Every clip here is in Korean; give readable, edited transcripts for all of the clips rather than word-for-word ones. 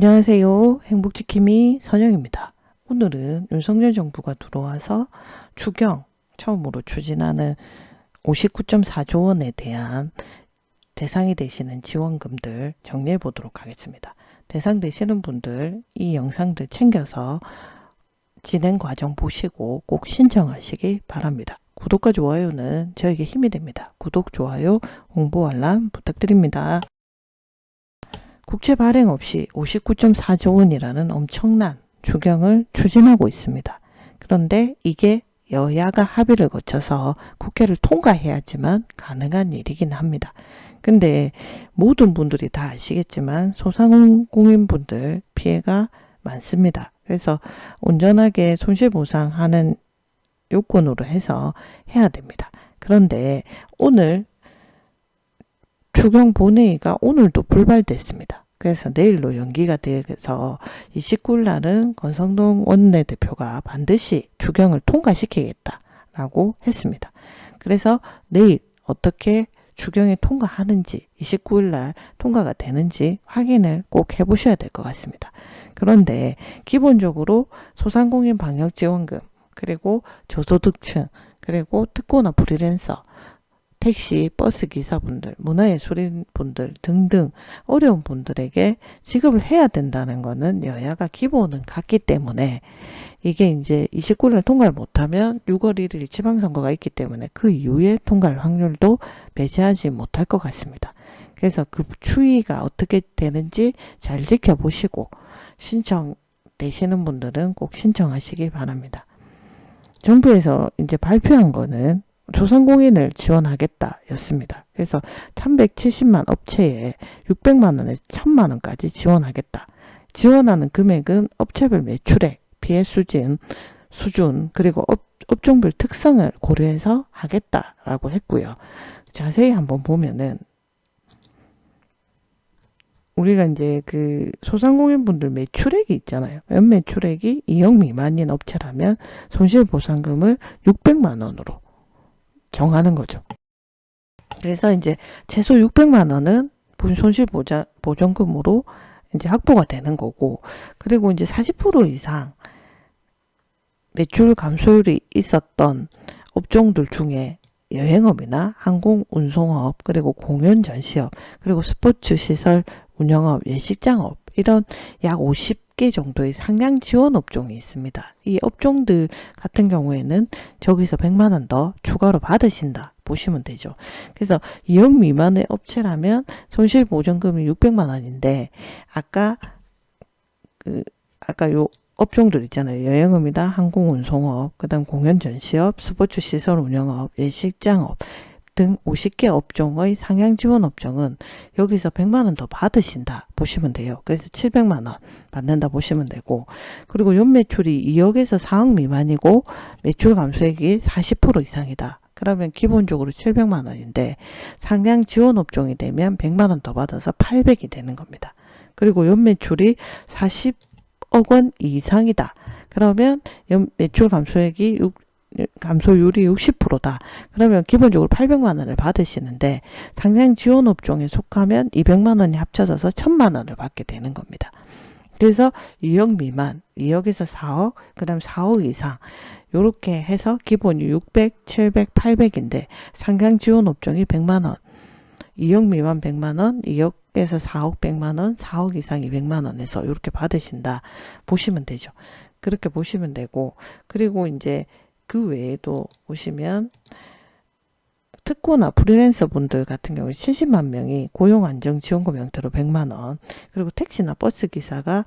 안녕하세요. 행복지킴이 선영입니다. 오늘은 윤석열 정부가 들어와서 추경 처음으로 추진하는 59.4조 원에 대한 대상이 되시는 지원금들 정리해 보도록 하겠습니다. 대상 되시는 분들 이 영상들 챙겨서 진행 과정 보시고 꼭 신청하시기 바랍니다. 구독과 좋아요는 저에게 힘이 됩니다. 구독, 좋아요, 홍보 알람 부탁드립니다. 국채 발행 없이 59.4조 원이라는 엄청난 추경을 추진하고 있습니다. 그런데 이게 여야가 합의를 거쳐서 국회를 통과해야지만 가능한 일이긴 합니다. 근데 모든 분들이 다 아시겠지만 소상공인분들 피해가 많습니다. 그래서 온전하게 손실보상하는 요건으로 해서 해야 됩니다. 그런데 오늘 추경 본회의가 오늘도 불발됐습니다. 그래서 내일로 연기가 돼서 29일 날은 권성동 원내대표가 반드시 추경을 통과시키겠다라고 했습니다. 그래서 내일 어떻게 추경이 통과하는지 29일 날 통과가 되는지 확인을 꼭 해보셔야 될 것 같습니다. 그런데 기본적으로 소상공인 방역지원금 그리고 저소득층 그리고 특고나 프리랜서 택시, 버스 기사분들, 문화예술인분들 등등 어려운 분들에게 지급을 해야 된다는 것은 여야가 기본은 같기 때문에 이게 이제 29일 통과를 못하면 6월 1일 지방선거가 있기 때문에 그 이후에 통과할 확률도 배제하지 못할 것 같습니다. 그래서 그 추이가 어떻게 되는지 잘 지켜보시고 신청되시는 분들은 꼭 신청하시기 바랍니다. 정부에서 이제 발표한 거는 소상공인을 지원하겠다 였습니다. 그래서 1170만 업체에 600만 원에서 1000만 원까지 지원하겠다. 지원하는 금액은 업체별 매출액, 피해 수준 그리고 업종별 특성을 고려해서 하겠다라고 했고요. 자세히 한번 보면은 우리가 이제 그 소상공인 분들 매출액이 있잖아요. 연매출액이 2억 미만인 업체라면 손실보상금을 600만 원으로 정하는 거죠. 그래서 이제 최소 600만 원은 손실보전금으로 이제 확보가 되는 거고, 그리고 이제 40% 이상 매출 감소율이 있었던 업종들 중에 여행업이나 항공운송업, 그리고 공연 전시업, 그리고 스포츠 시설 운영업, 예식장업 이런 약 50개 정도의 상향 지원 업종이 있습니다. 이 업종들 같은 경우에는 저기서 100만 원 더 추가로 받으신다 보시면 되죠. 그래서 2억 미만의 업체라면 손실보전금이 600만 원인데 아까 요 업종들 있잖아요. 여행업이나 항공운송업, 그 다음 공연전시업, 스포츠시설 운영업, 예식장업 등 50개 업종의 상향지원 업종은 여기서 100만 원 더 받으신다 보시면 돼요. 그래서 700만 원 받는다 보시면 되고, 그리고 연매출이 2억에서 4억 미만이고 매출 감소액이 40% 이상이다. 그러면 기본적으로 700만 원인데 상향지원 업종이 되면 100만 원 더 받아서 800이 되는 겁니다. 그리고 연매출이 40억 원 이상이다. 그러면 매출 감소율이 60%다. 그러면 기본적으로 800만 원을 받으시는데 상향 지원 업종에 속하면 200만 원이 합쳐져서 1000만 원을 받게 되는 겁니다. 그래서 2억 미만, 2억에서 4억, 그 다음 4억 이상 이렇게 해서 기본이 600, 700, 800인데 상향 지원 업종이 100만 원, 2억 미만 100만 원, 2억에서 4억 100만 원, 4억 이상 200만 원에서 이렇게 받으신다 보시면 되죠. 그렇게 보시면 되고, 그리고 이제 그 외에도 보시면 특고나 프리랜서 분들 같은 경우에 70만 명이 고용안정지원금 형태로 100만 원, 그리고 택시나 버스 기사가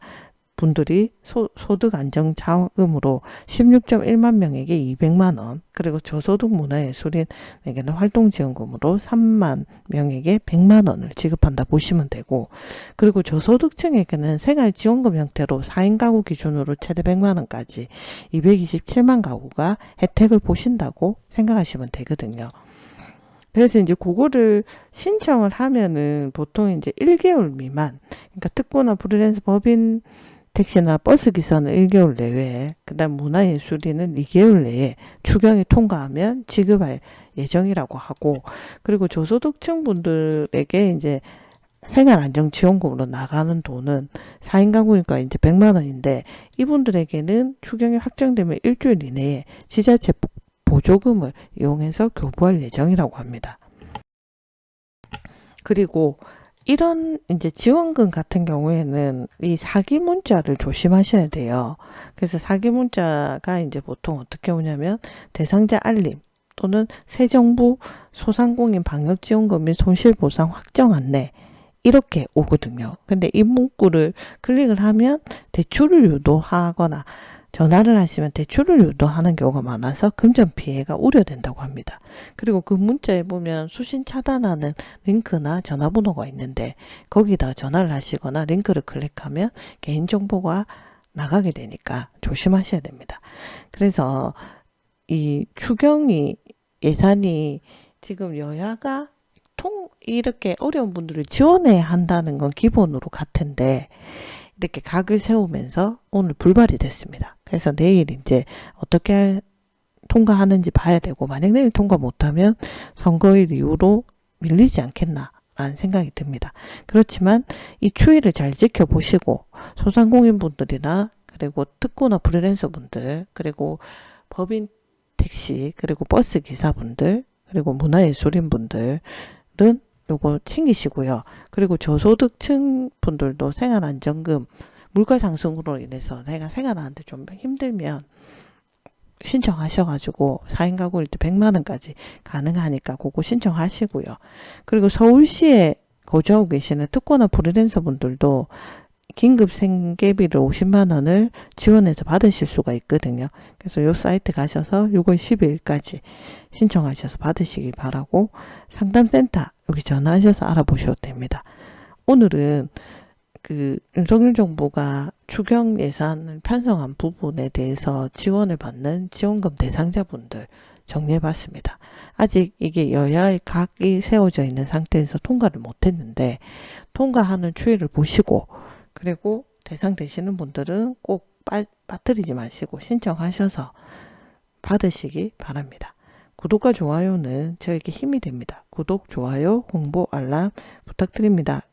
분들이 소득 안정 자금으로 16.1만 명에게 200만 원, 그리고 저소득 문화예술인에게는 활동지원금으로 3만 명에게 100만 원을 지급한다 보시면 되고, 그리고 저소득층에게는 생활지원금 형태로 4인 가구 기준으로 최대 100만 원까지 227만 가구가 혜택을 보신다고 생각하시면 되거든요. 그래서 이제 그거를 신청을 하면은 보통 이제 1개월 미만, 그러니까 특고나 프리랜서 법인 택시나 버스 기사는 1개월 내외에, 그 다음 문화예술인은 2개월 내에 추경이 통과하면 지급할 예정이라고 하고, 그리고 저소득층 분들에게 이제 생활안정지원금으로 나가는 돈은 4인 가구니까 이제 100만 원인데 이분들에게는 추경이 확정되면 일주일 이내에 지자체 보조금을 이용해서 교부할 예정이라고 합니다. 그리고 이런 이제 지원금 같은 경우에는 이 사기 문자를 조심하셔야 돼요. 그래서 사기 문자가 이제 보통 어떻게 오냐면 대상자 알림 또는 새 정부 소상공인 방역지원금 및 손실보상 확정 안내 이렇게 오거든요. 근데 이 문구를 클릭을 하면 대출을 유도하거나 전화를 하시면 대출을 유도하는 경우가 많아서 금전 피해가 우려된다고 합니다. 그리고 그 문자에 보면 수신 차단하는 링크나 전화번호가 있는데 거기다 전화를 하시거나 링크를 클릭하면 개인정보가 나가게 되니까 조심하셔야 됩니다. 그래서 이 추경이 예산이 지금 여야가 이렇게 어려운 분들을 지원해야 한다는 건 기본으로 같은데 이렇게 각을 세우면서 오늘 불발이 됐습니다. 그래서 내일 이제 어떻게 통과하는지 봐야 되고 만약 내일 통과 못하면 선거일 이후로 밀리지 않겠나라는 생각이 듭니다. 그렇지만 이 추이를 잘 지켜보시고 소상공인분들이나 그리고 특구나 프리랜서 분들 그리고 법인 택시 그리고 버스 기사분들 그리고 문화예술인 분들은 요거 챙기시고요. 그리고 저소득층 분들도 생활안정금 물가 상승으로 인해서 내가 생활하는데 좀 힘들면 신청하셔가지고 4인 가구일 때 100만 원까지 가능하니까 그거 신청하시고요. 그리고 서울시에 거주하고 계시는 특고나 프리랜서 분들도 긴급 생계비를 50만 원을 지원해서 받으실 수가 있거든요. 그래서 요 사이트 가셔서 6월 12일까지 신청하셔서 받으시기 바라고 상담센터 여기 전화하셔서 알아보셔도 됩니다. 오늘은 그 윤석열 정부가 추경 예산을 편성한 부분에 대해서 지원을 받는 지원금 대상자분들 정리해봤습니다. 아직 이게 여야의 각이 세워져 있는 상태에서 통과를 못했는데 통과하는 추이를 보시고 그리고 대상 되시는 분들은 꼭 빠뜨리지 마시고 신청하셔서 받으시기 바랍니다. 구독과 좋아요는 저에게 힘이 됩니다. 구독, 좋아요, 홍보, 알람 부탁드립니다.